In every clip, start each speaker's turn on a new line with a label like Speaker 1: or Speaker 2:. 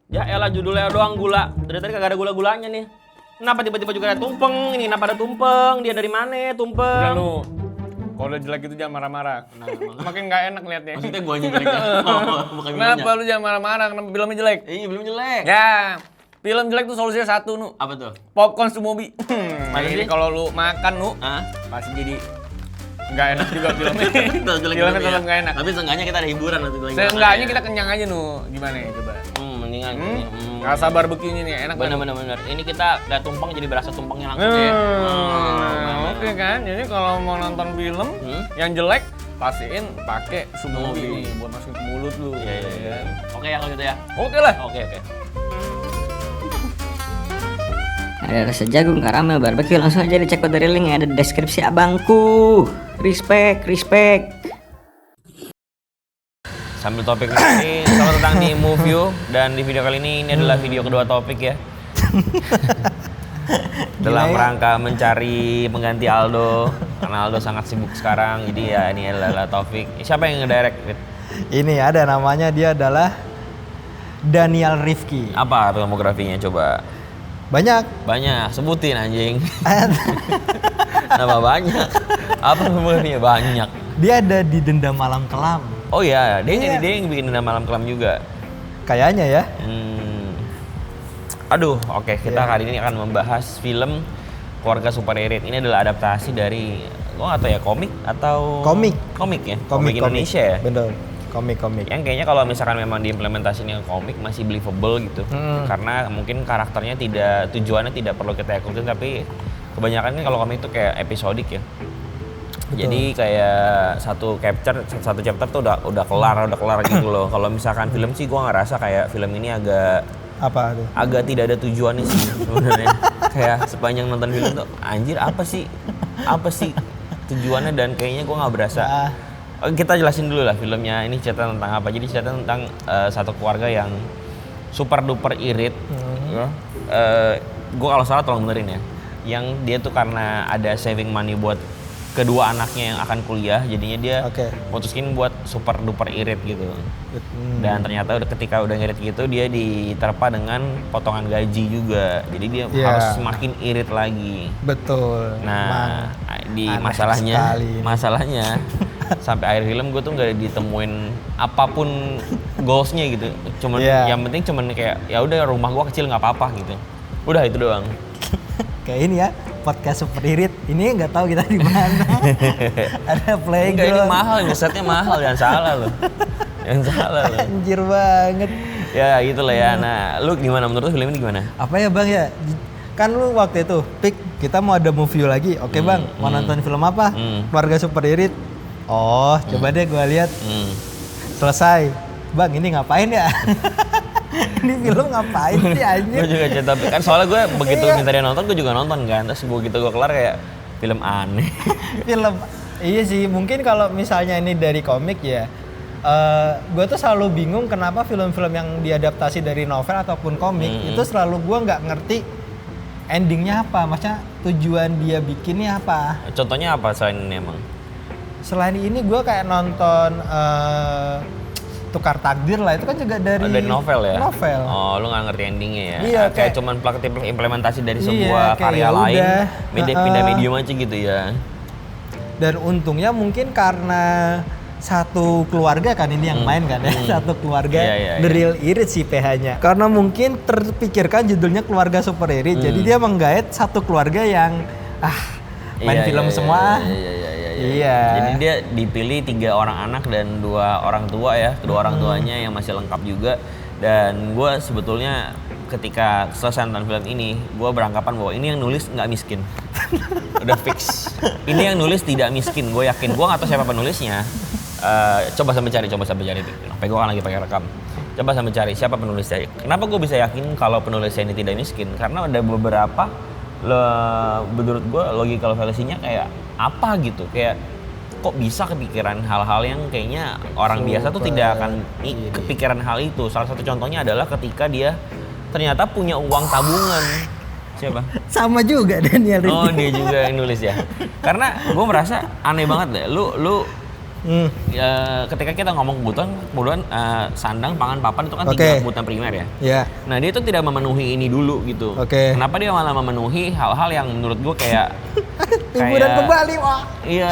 Speaker 1: Ya elah judulnya doang gula. Dari tadi kagak ada gula-gulanya nih. Kenapa tiba-tiba juga ada tumpeng? Ini kenapa ada tumpeng? Dia dari mana tumpeng?
Speaker 2: Udah lu, kalau udah jelek itu jangan marah-marah. Makin nggak enak liatnya.
Speaker 1: Maksudnya gua aja jelek ya? Bukan
Speaker 2: Kenapa lu jangan marah-marah? Kenapa filmnya jelek?
Speaker 1: Iya belum jelek.
Speaker 2: Ya, film jelek tuh solusinya satu, Nu.
Speaker 1: Apa tuh?
Speaker 2: Popcorn Sumobi.
Speaker 1: Mana
Speaker 2: Ini
Speaker 1: sih?
Speaker 2: kalau lu makan, Nu,
Speaker 1: Hah?
Speaker 2: pasti jadi nggak enak juga filmnya.
Speaker 1: Jelek
Speaker 2: Filmnya
Speaker 1: ya.
Speaker 2: tetap nggak enak.
Speaker 1: Tapi seenggaknya kita ada hiburan nanti lagi.
Speaker 2: Seenggaknya kita kenyang aja, Nu. Gimana ya, coba?
Speaker 1: Mendingan.
Speaker 2: Rasa barbeque-nya nih, enak banget.
Speaker 1: Bener. Ini kita udah tumpeng jadi berasa tumpengnya langsung ya.
Speaker 2: Oke kan, jadi kalau mau nonton film yang jelek, pastiin pakai Sumobi
Speaker 1: Sumobi.
Speaker 2: nih buat masukin ke mulut lu.
Speaker 1: Iya. Oke ya kalau gitu ya.
Speaker 2: Oke lah.
Speaker 1: Oke.
Speaker 3: Ada rasa jagung, karamel, barbecue, langsung aja dicek dari link yang ada di deskripsi abangku. Respect.
Speaker 1: Sambil topik ini sama tentang di Movie dan di video kali ini adalah video kedua topik ya. Dalam rangka mencari pengganti Aldo karena Aldo sangat sibuk sekarang. Jadi ya ini adalah topik. Siapa yang ngedirect? Fit?
Speaker 4: Ini ada namanya, dia adalah Daniel Rifki.
Speaker 1: Apa filmografinya coba?
Speaker 4: Banyak.
Speaker 1: Sebutin anjing. Nama banyak. Apa filmografinya banyak?
Speaker 4: Dia ada di Dendam Malam Kelam.
Speaker 1: Oh iya, dia
Speaker 4: Iya.
Speaker 1: dia yang bikin Dendam Malam Kelam juga.
Speaker 4: Kayaknya ya.
Speaker 1: Aduh, oke, kita kali ini akan membahas film Keluarga Super Irit. Ini adalah adaptasi dari, gua nggak tahu ya, komik atau komik ya, komik Indonesia ya.
Speaker 4: Betul. Komik.
Speaker 1: Yang kayaknya kalau misalkan memang diimplementasinya ke komik masih believable gitu, karena mungkin karakternya tujuannya tidak perlu kita ikutin, tapi kebanyakan kan kalau komik itu kayak episodik ya.
Speaker 4: Betul.
Speaker 1: Jadi kayak satu chapter tuh udah kelar gitu loh. Kalau misalkan film sih gua ngerasa kayak film ini
Speaker 4: Apa tuh?
Speaker 1: agak tidak ada tujuannya sih sebenarnya. Kayak sepanjang nonton film tuh anjir apa sih tujuannya, dan kayaknya gua nggak berasa. Kita jelasin dulu lah filmnya ini cerita tentang apa. Jadi cerita tentang satu keluarga yang super duper irit. Gua kalau salah tolong benerin ya. Yang dia tuh karena ada saving money buat kedua anaknya yang akan kuliah, jadinya dia mutusin buat super duper irit gitu. Dan ternyata ketika udah ngirit gitu dia diterpa dengan potongan gaji juga, jadi dia harus semakin irit lagi.
Speaker 4: Betul.
Speaker 1: Nah, di masalahnya sampai akhir film gue tuh nggak ditemuin apapun goalsnya gitu. Cuman yang penting cuman kayak ya udah rumah gue kecil nggak apa-apa gitu. Udah itu doang.
Speaker 4: Kayak ini ya, podcast Super Irit. Ini nggak tahu kita di mana. Ada playground.
Speaker 1: Enggak, ini mahal, setnya mahal, jangan salah loh.
Speaker 4: Anjir banget.
Speaker 1: Ya gitulah ya. Nah, lu gimana menurut lu film ini gimana?
Speaker 4: Apa ya Bang ya? Kan lu waktu itu, Pik, kita mau ada movie lagi. Oke Bang, mau nonton film apa? Keluarga Super Irit. Oh, coba deh gua lihat. Selesai. Bang, ini ngapain ya? Ini film ngapain sih anjir?
Speaker 1: Gue juga cerita, kan soalnya gue begitu minta dia nonton, gue juga nonton kan. Terus begitu gue kelar kayak film aneh.
Speaker 4: Iya sih, mungkin kalau misalnya ini dari komik ya, gue tuh selalu bingung kenapa film-film yang diadaptasi dari novel ataupun komik itu selalu gue nggak ngerti endingnya apa, maksudnya tujuan dia bikinnya apa.
Speaker 1: Contohnya apa selain ini emang?
Speaker 4: Selain ini gue kayak nonton Tukar Takdir lah, itu kan juga dari
Speaker 1: novel ya?
Speaker 4: Novel.
Speaker 1: Oh, lu nggak ngerti endingnya ya?
Speaker 4: Iya,
Speaker 1: kayak cuman implementasi dari sebuah karya lain, pindah medium aja gitu ya.
Speaker 4: Dan untungnya mungkin karena satu keluarga kan ini yang main kan ya, satu keluarga The Real Irit sih PH-nya. Karena mungkin terpikirkan judulnya Keluarga Super Irit, jadi dia menggait satu keluarga yang main film semua. Iya.
Speaker 1: Jadi dia dipilih 3 orang anak dan 2 orang tua ya, kedua orang tuanya yang masih lengkap juga. Dan gue sebetulnya ketika selesai nonton film ini, gue beranggapan bahwa ini yang nulis nggak miskin. Udah fix. Ini yang nulis tidak miskin, gue yakin. Gue nggak tahu siapa penulisnya. Coba sampai cari. Sampai gue kan lagi pakai rekam. Coba sampai cari siapa penulisnya. Kenapa gue bisa yakin kalau penulisnya ini tidak miskin? Karena ada beberapa menurut gue logical fallacy-nya kayak apa gitu, kayak kok bisa kepikiran hal-hal yang kayaknya orang biasa tuh tidak akan kepikiran hal itu. Salah satu contohnya adalah ketika dia ternyata punya uang tabungan. Siapa?
Speaker 4: Sama juga Daniel Rifki.
Speaker 1: Oh, dia juga yang nulis ya. Karena gue merasa aneh banget deh. Lu Ya, ketika kita ngomong kebutuhan sandang, pangan, papan itu kan 3 kebutuhan primer ya.
Speaker 4: Yeah.
Speaker 1: Nah dia tuh tidak memenuhi ini dulu gitu. Kenapa dia malah memenuhi hal-hal yang menurut gue kayak
Speaker 4: liburan ke Bali, wah.
Speaker 1: Iya,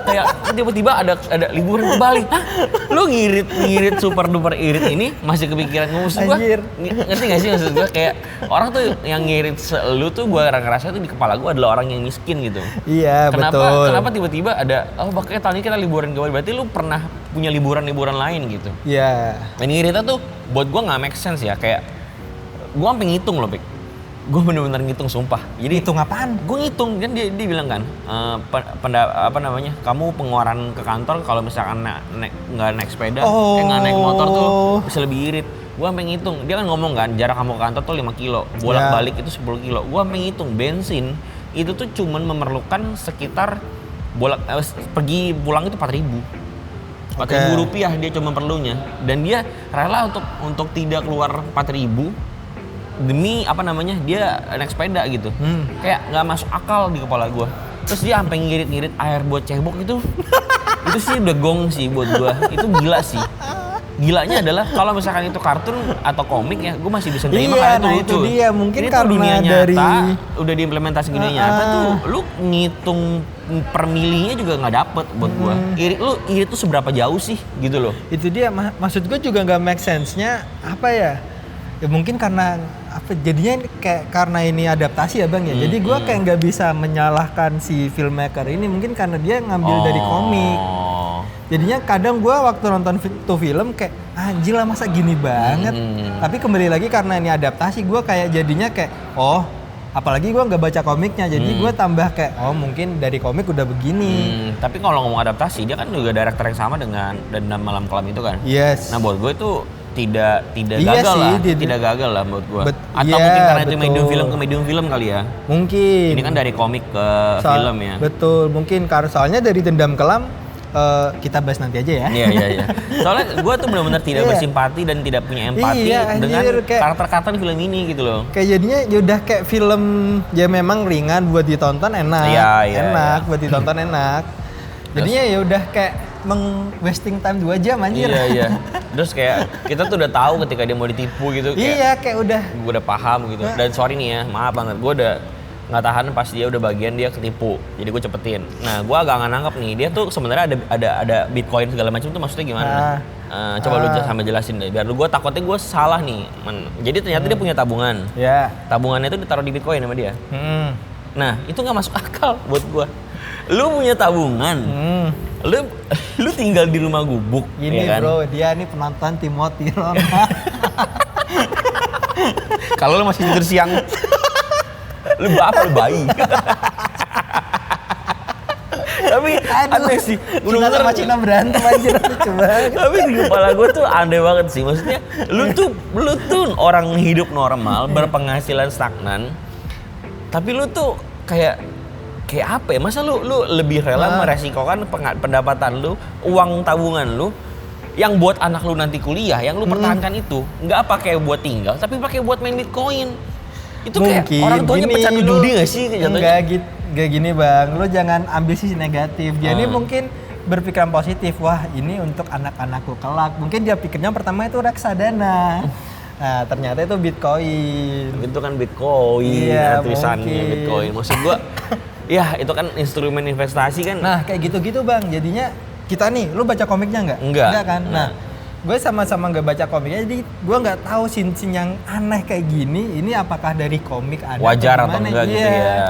Speaker 1: kayak tiba-tiba ada liburan ke Bali. Hah? Lu ngirit super duper irit ini masih kepikiran maksud gua. Ngerti gak sih maksud gua kayak orang tuh yang ngirit lu tuh gua ngerasa tuh di kepala gua adalah orang yang miskin gitu.
Speaker 4: Iya, betul.
Speaker 1: Kenapa tiba-tiba ada makanya tahun ini kita liburan ke Bali, berarti lu pernah punya liburan lain gitu.
Speaker 4: Iya.
Speaker 1: Dan ngiritnya tuh buat gua enggak make sense ya, kayak gua sampai ngitung loh, Pik. Gue bener-bener ngitung sumpah. Jadi
Speaker 4: ngitung apaan?
Speaker 1: Gue ngitung kan dia bilang kan kamu pengeluaran ke kantor kalau misalkan nggak naik sepeda, nggak naik motor tuh bisa lebih irit. Gue sampai ngitung. Dia kan ngomong kan jarak kamu ke kantor tuh 5 kilo, bolak-balik itu 10 kilo. Gue sampai ngitung bensin itu tuh cuman memerlukan sekitar pergi pulang itu 4.000. 4.000 rupiah dia cuma perlunya, dan dia rela untuk tidak keluar 4.000 demi dia naik sepeda gitu. Kayak nggak masuk akal di kepala gue. Terus dia sampai ngirit-ngirit air buat cebok itu sih udah gong sih buat gue. Itu gila sih. Gilanya adalah kalau misalkan itu kartun atau komik ya gue masih bisa terima karena itu lucu.
Speaker 4: Itu dia mungkin
Speaker 1: ini
Speaker 4: karena
Speaker 1: dunia nyata,
Speaker 4: dari
Speaker 1: udah diimplementasi ke dunia nyata tuh lu ngitung per milinya juga nggak dapet buat gue. Irit tuh seberapa jauh sih gitu loh.
Speaker 4: Itu dia maksud gue juga nggak make sense-nya apa ya? Ya mungkin karena jadinya kayak karena ini adaptasi ya Bang ya. Jadi gue kayak nggak bisa menyalahkan si filmmaker ini, mungkin karena dia ngambil dari komik. Jadinya kadang gue waktu nonton tuh film kayak anjir lah masa gini banget. Tapi kembali lagi karena ini adaptasi gue kayak jadinya kayak apalagi gue nggak baca komiknya, jadi gue tambah kayak mungkin dari komik udah begini.
Speaker 1: Tapi kalau ngomong adaptasi dia kan juga director yang sama dengan Dendam Malam Kelam itu kan.
Speaker 4: Yes.
Speaker 1: Nah buat gue itu tidak gagal lah menurut gua. Atau mungkin karena itu medium film kali ya.
Speaker 4: Mungkin.
Speaker 1: Ini kan dari komik ke film ya.
Speaker 4: Betul, mungkin karena soalnya dari Dendam Kelam kita bahas nanti aja ya.
Speaker 1: Iya. Soalnya gua tuh benar-benar tidak bersimpati dan tidak punya empati dengan karakter-karakter di film ini gitu loh.
Speaker 4: Kayak jadinya yaudah kayak film ya memang ringan buat ditonton enak. Enak buat ditonton enak. Jadinya ya udah kayak wasting time 2 jam anjir.
Speaker 1: Iya. Terus kayak kita tuh udah tahu ketika dia mau ditipu gitu
Speaker 4: kayak udah.
Speaker 1: Gue udah paham gitu. Dan sorry nih ya, maaf banget. Gue udah nggak tahan pas dia udah bagian dia ketipu. Jadi gue cepetin. Nah, gue agak nggak nangkep nih. Dia tuh sebenarnya ada Bitcoin segala macam tuh maksudnya gimana? Coba lu sama jelasin deh. Biar gue takutnya gue salah nih. Jadi ternyata dia punya tabungan. Tabungannya itu ditaruh di Bitcoin sama dia. Nah, itu nggak masuk akal buat gue. Lu punya tabungan, lu tinggal di rumah gubuk.
Speaker 4: Ini ya kan? Bro, dia nih penonton Timothy Ronald.
Speaker 1: Kalau lu masih tidur siang, lu bayi. Tapi aneh sih,
Speaker 4: Cina sama Cina berantem aja coba.
Speaker 1: Tapi di kepala gue tuh aneh banget sih, maksudnya lu tuh orang hidup normal, berpenghasilan stagnan, tapi lu tuh kayak apa ya? Masa lu lebih rela meresikokan pendapatan lu, uang tabungan lu yang buat anak lu nanti kuliah, yang lu pertahankan itu nggak pakai buat tinggal, tapi pakai buat main Bitcoin. Itu mungkin, kayak orang tuanya pecandu judi nggak sih?
Speaker 4: Enggak gini Bang, lu jangan ambil sisi negatif. Dia ini mungkin berpikiran positif. Wah, ini untuk anak-anakku kelak. Mungkin dia pikirnya pertama itu reksadana. Nah, ternyata itu Bitcoin.
Speaker 1: Itu kan Bitcoin, tulisannya Bitcoin. Maksud gua ya itu kan instrumen investasi kan.
Speaker 4: Nah kayak gitu-gitu Bang, jadinya kita nih, lu baca komiknya nggak?
Speaker 1: Enggak
Speaker 4: kan? Nah gue sama-sama nggak baca komiknya, jadi gue nggak tahu scene yang aneh kayak gini, ini apakah dari komik ada
Speaker 1: wajar atau enggak gitu ya.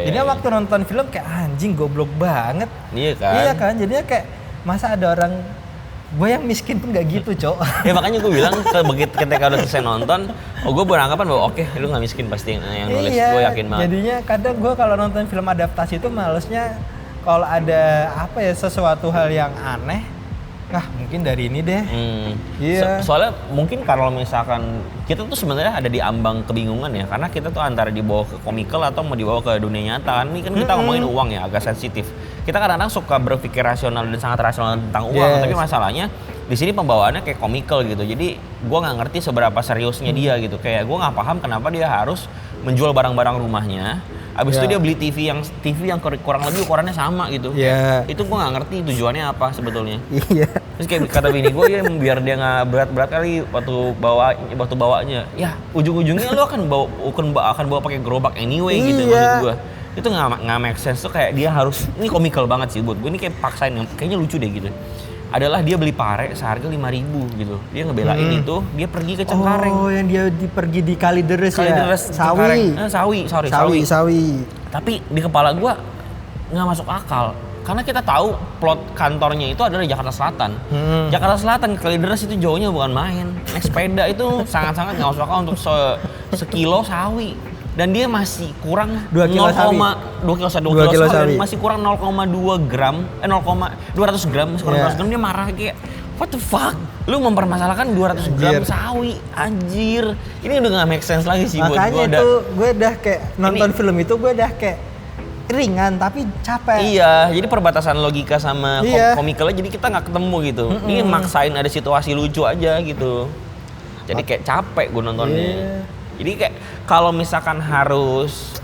Speaker 4: Jadi waktu nonton film kayak anjing goblok banget. Iya kan, jadinya kayak masa ada orang, gue yang miskin pun gak gitu cok.
Speaker 1: Ya makanya gue bilang ketika udah selesai nonton, gue beranggapan bahwa oke, lu gak miskin pasti yang nulis, gue yakin banget.
Speaker 4: Jadinya kadang gue kalau nonton film adaptasi itu malesnya kalau ada sesuatu hal yang aneh, mungkin dari ini deh.
Speaker 1: Soalnya mungkin kalau misalkan kita tuh sebenarnya ada di ambang kebingungan ya, karena kita tuh antara dibawa ke komikal atau mau dibawa ke dunia nyata. Ini kan kita ngomongin uang ya, agak sensitif. Kita kadang-kadang suka berpikir rasional dan sangat rasional tentang uang, tapi masalahnya di sini pembawaannya kayak komikal gitu. Jadi gue nggak ngerti seberapa seriusnya dia gitu. Kayak gue nggak paham kenapa dia harus menjual barang-barang rumahnya Abis itu dia beli TV yang kurang lebih ukurannya sama gitu.
Speaker 4: Iya.
Speaker 1: Itu gue nggak ngerti tujuannya apa sebetulnya.
Speaker 4: Iya.
Speaker 1: Terus kayak kata bini gue, ya biar dia nggak berat-berat kali waktu bawanya. Ya ujung-ujungnya lu akan bawa pakai gerobak anyway gitu maksud gue. Itu nggak make sense tuh, kayak dia harus, ini komikal banget sih buat gue, ini kayak paksain, kayaknya lucu deh gitu. Adalah dia beli pare seharga 5.000 gitu. Dia ngebelain itu, dia pergi ke Cengkareng.
Speaker 4: Oh, yang dia pergi di Kalideres ya.
Speaker 1: Sawi.
Speaker 4: Sawi.
Speaker 1: Tapi di kepala gua nggak masuk akal. Karena kita tahu plot kantornya itu adalah Jakarta Selatan. Jakarta Selatan ke Kalideres itu jauhnya bukan main. Naik sepeda itu sangat-sangat nggak masuk akal untuk sekilo sawi. Dan dia masih kurang
Speaker 4: 2 kilo sawi.
Speaker 1: 2 kilo sawi. Masih kurang 0,2 gram, 200 gram, masih kurang 200 gram. Dia marah kayak, what the fuck? Lu mempermasalahkan 200 gram sawi, anjir. Ini udah gak make sense lagi sih buat gue.
Speaker 4: Makanya gue udah kayak nonton film itu, gue udah kayak ringan tapi capek.
Speaker 1: Iya, jadi perbatasan logika sama komikalnya jadi kita gak ketemu gitu. Ini maksain ada situasi lucu aja gitu. Jadi kayak capek gue nontonnya. Jadi kayak kalau misalkan harus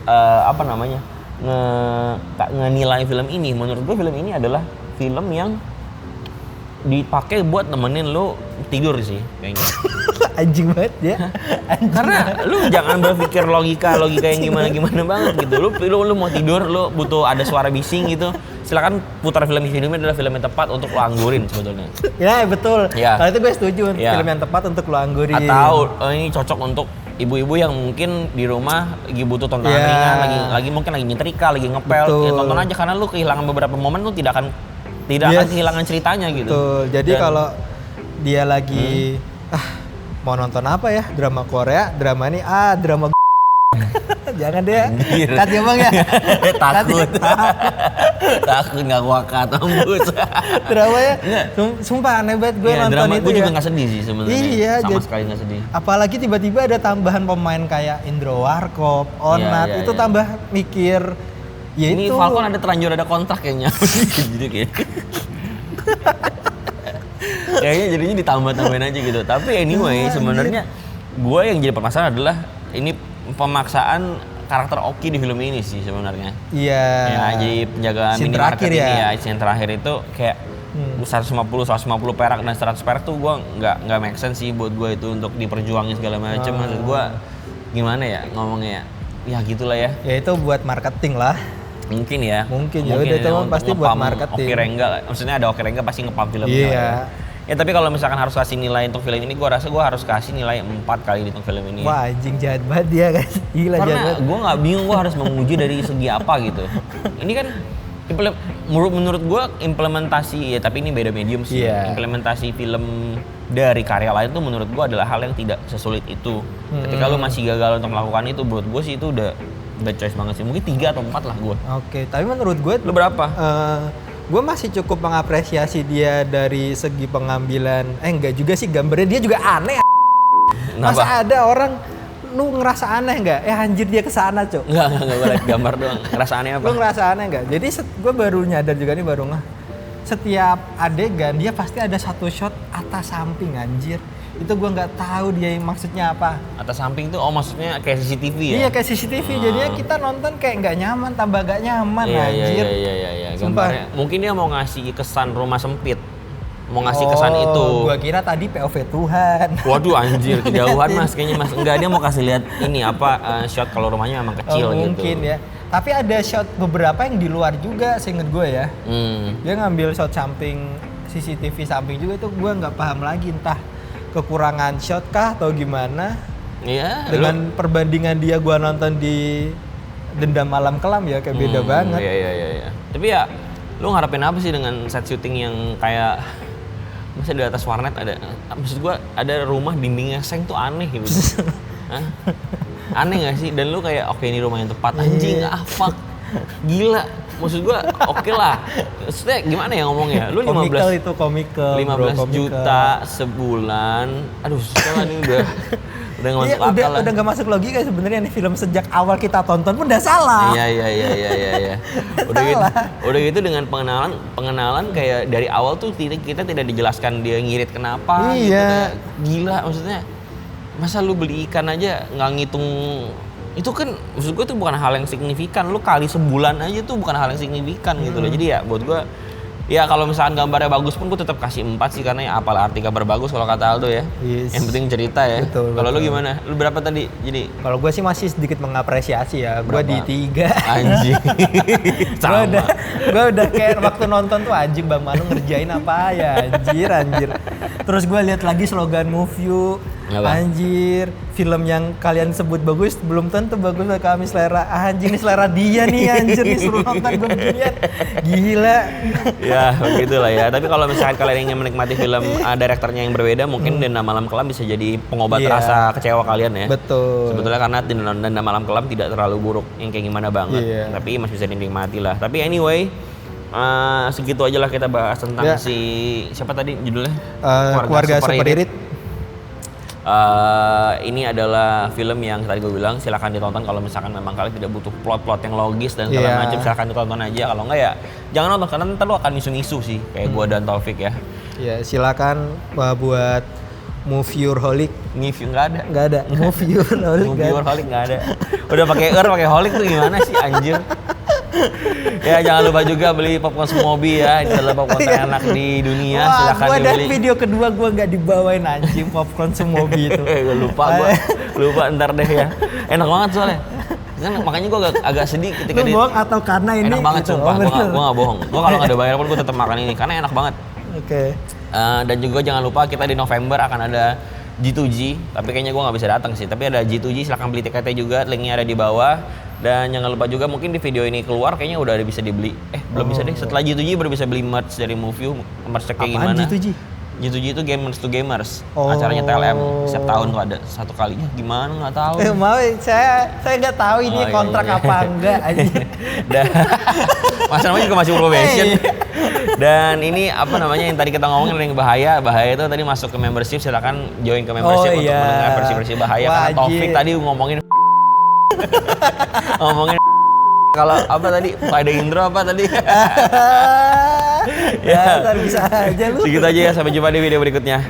Speaker 1: ngenilai film ini, menurut gue film ini adalah film yang dipakai buat nemenin lo tidur sih kayaknya.
Speaker 4: Anjing banget ya.
Speaker 1: Karena lu jangan berpikir logika yang gimana banget gitu. Lu mau tidur, lu butuh ada suara bising gitu. Silakan putar film ini adalah film yang tepat untuk lo anggurin sebetulnya.
Speaker 4: Ya betul.
Speaker 1: Ya.
Speaker 4: Kalau itu gue setuju, film yang tepat untuk lo anggurin.
Speaker 1: Atau ini cocok untuk ibu-ibu yang mungkin di rumah lagi butuh tontonan ringan, lagi mungkin lagi nyetrika, lagi ngepel, ya tonton aja karena lu kehilangan beberapa momen, lu tidak akan kehilangan ceritanya gitu.
Speaker 4: Betul. Jadi kalau dia lagi mau nonton apa ya? Drama Korea, drama ini drama jangan deh. Kat ya Bang ya.
Speaker 1: Takut enggak gua kat tembus.
Speaker 4: Dramanya sumpah aneh banget gue nonton
Speaker 1: drama
Speaker 4: itu.
Speaker 1: Gue juga enggak sedih sih sebenarnya.
Speaker 4: Iya,
Speaker 1: sama sekali enggak sedih.
Speaker 4: Apalagi tiba-tiba ada tambahan pemain kayak Indro Warkop, Onat, itu tambah mikir. Ya
Speaker 1: ini
Speaker 4: itu.
Speaker 1: Falcon ada terlanjur ada kontrak kayaknya. Jadi kayak kayaknya jadinya ditambah-tambahin aja gitu. Tapi anyway, sebenarnya gue yang jadi permasalahan adalah ini pemaksaan karakter Oki di film ini sih sebenarnya.
Speaker 4: Iya.
Speaker 1: Ya, jadi penjagaan minimarket ini ya, scene terakhir itu kayak 150 perak dan 100 perak tuh gue nggak make sense sih buat gue itu untuk diperjuangin segala macam. Maksud gue gimana ya ngomongnya ya gitulah ya.
Speaker 4: Ya itu buat marketing lah.
Speaker 1: Mungkin ya
Speaker 4: udah itu pasti buat marketing.
Speaker 1: Oki Rengga, maksudnya ada Oki Rengga pasti ngepam film ini.
Speaker 4: Iya.
Speaker 1: Ya tapi kalau misalkan harus kasih nilai untuk film ini, gue rasa gue harus kasih nilai 4 kali untuk film ini.
Speaker 4: Wah anjing jahat banget dia guys. Gila jahat banget.
Speaker 1: Karena gue nggak bingung gue harus menguji dari segi apa gitu. Ini kan menurut gue implementasi, ya tapi ini beda medium sih. Implementasi film dari karya lain tuh menurut gue adalah hal yang tidak sesulit itu. Ketika lu masih gagal untuk melakukan itu, menurut gue sih itu udah choice banget sih. Mungkin 3 atau 4 lah gue.
Speaker 4: Oke, tapi menurut gue
Speaker 1: lu berapa?
Speaker 4: Gue masih cukup mengapresiasi dia dari segi pengambilan. Enggak juga sih, gambarnya dia juga aneh. Masa ada orang lu ngerasa aneh nggak? Anjir dia kesana cok.
Speaker 1: Enggak gue liat gambar doang. Ngerasa aneh apa?
Speaker 4: Lu ngerasa aneh nggak? Jadi gue baru nyadar juga nih, baru setiap adegan dia pasti ada satu shot atas samping anjir. Itu gue nggak tahu dia maksudnya apa.
Speaker 1: Atas samping tuh maksudnya kayak CCTV ya?
Speaker 4: Iya kayak CCTV, jadinya kita nonton kayak nggak nyaman, tambah gak nyaman anjir.
Speaker 1: Iya. Gambarnya mungkin dia mau ngasih kesan rumah sempit. Mau ngasih kesan itu.
Speaker 4: Gua kira tadi POV Tuhan.
Speaker 1: Waduh anjir, kejauhan Mas kayaknya Mas. Enggak, dia mau kasih lihat ini shot kalau rumahnya memang kecil gitu.
Speaker 4: Mungkin ya. Tapi ada shot beberapa yang di luar juga seinget gue ya. Dia ngambil shot samping CCTV samping juga, itu gue nggak paham lagi, entah kekurangan shot kah atau gimana.
Speaker 1: Iya.
Speaker 4: Dengan perbandingan dia gue nonton di Dendam Malam Kelam ya kayak beda banget.
Speaker 1: Iya. Tapi ya lu ngarepin apa sih dengan set syuting yang kayak misalnya di atas warnet ada, maksud gue ada rumah dindingnya seng tuh aneh gitu. Aneh gak sih? Dan lu kayak oke ini rumah yang tepat, anjing fuck, gila. Maksud gue oke lah. Maksudnya gimana ya ngomongnya? Lu 15 juta sebulan. Aduh, susah lah ini udah nggak masuk akal lah.
Speaker 4: Udah nggak masuk logika sebenarnya nih film sejak awal kita tonton pun udah salah.
Speaker 1: Iya. Udah gitu dengan pengenalan kayak dari awal tuh kita tidak dijelaskan dia ngirit kenapa.
Speaker 4: Iya.
Speaker 1: Gitu, gila maksudnya. Masa lu beli ikan aja nggak ngitung itu kan maksud gue itu bukan hal yang signifikan. Lu kali sebulan aja tuh bukan hal yang signifikan gitu loh. Jadi ya buat gue ya kalau misalkan gambarnya bagus pun gue tetap kasih 4 sih, karena ya apalah arti gambar bagus kalau kata Aldo ya.
Speaker 4: Yes.
Speaker 1: Yang penting cerita ya. Kalau lu gimana? Lu berapa tadi? Jadi
Speaker 4: kalau gue sih masih sedikit mengapresiasi ya. Gue di 3.
Speaker 1: anjing. Sama.
Speaker 4: Gue udah kayak waktu nonton tuh anjing Bang Manu ngerjain apa ya anjir. Terus gue lihat lagi slogan Move You.
Speaker 1: Apa?
Speaker 4: Anjir, film yang kalian sebut bagus belum tentu bagus ke kami selera. Anjing, ini selera dia nih anjir, nih suruh nonton gue lihat. Gila.
Speaker 1: Ya begitulah ya. Tapi kalau misalkan kalian ingin menikmati film direkturnya yang berbeda, mungkin Denda Malam Kelam bisa jadi pengobat rasa kecewa kalian ya.
Speaker 4: Betul.
Speaker 1: Sebetulnya karena Denda Malam Kelam tidak terlalu buruk yang kayak gimana banget, tapi masih bisa dinikmati lah. Tapi anyway, segitu aja lah kita bahas tentang si siapa tadi judulnya?
Speaker 4: Keluarga Super Irit.
Speaker 1: Ini adalah film yang tadi gue bilang silakan ditonton kalau misalkan memang kalian tidak butuh plot-plot yang logis dan segala macam, silakan ditonton aja. Kalau enggak ya jangan nonton karena ntar lu akan isu-isu sih kayak gue dan Taufik ya.
Speaker 4: Ya silakan buat Move Your Holic.
Speaker 1: Nggak ada.
Speaker 4: Move Your Holic.
Speaker 1: Move Your Holic nggak ada. Udah pakai pakai holic tuh gimana sih anjir? Ya jangan lupa juga beli popcorn Smobi ya, ini adalah popcorn terenak di dunia.
Speaker 4: Wah,
Speaker 1: silakan
Speaker 4: gua
Speaker 1: dibeli.
Speaker 4: dari video kedua gue nggak dibawain anjing popcorn Smobi itu.
Speaker 1: Gue lupa ntar deh ya. Enak banget soalnya. Kan makanya gue agak sedih ketika
Speaker 4: Lu bohong atau karena ini?
Speaker 1: Enak banget
Speaker 4: gitu.
Speaker 1: sumpah, gue nggak bohong. Gue kalau nggak ada bayar pun gue tetap makan ini karena enak banget.
Speaker 4: Oke.
Speaker 1: Dan juga jangan lupa kita di November akan ada G2G, tapi kayaknya gue nggak bisa datang sih. Tapi ada G2G, silahkan beli tiketnya juga, linknya ada di bawah. Dan jangan lupa juga mungkin di video ini keluar kayaknya udah ada bisa dibeli. Belum bisa deh. Setelah G2G baru bisa beli merch dari Movie, merch kayak
Speaker 4: Apaan
Speaker 1: gimana?
Speaker 4: G2G?
Speaker 1: G2G itu Gamers to Gamers. Acaranya TLM setiap tahun tuh ada satu kalinya. Gimana nggak tahu.
Speaker 4: Mau saya nggak tahu ini kontrak apa enggak aja.
Speaker 1: Dan Mas namanya juga masih probation. Dan ini apa namanya yang tadi kita ngomongin yang bahaya itu tadi masuk ke membership, silakan join ke membership untuk mendengar versi-versi bahaya. Karena Taufik tadi ngomongin kalau apa tadi ada intro apa tadi.
Speaker 4: Ya bisa aja lu.
Speaker 1: Segitu aja ya, sampai jumpa di video berikutnya.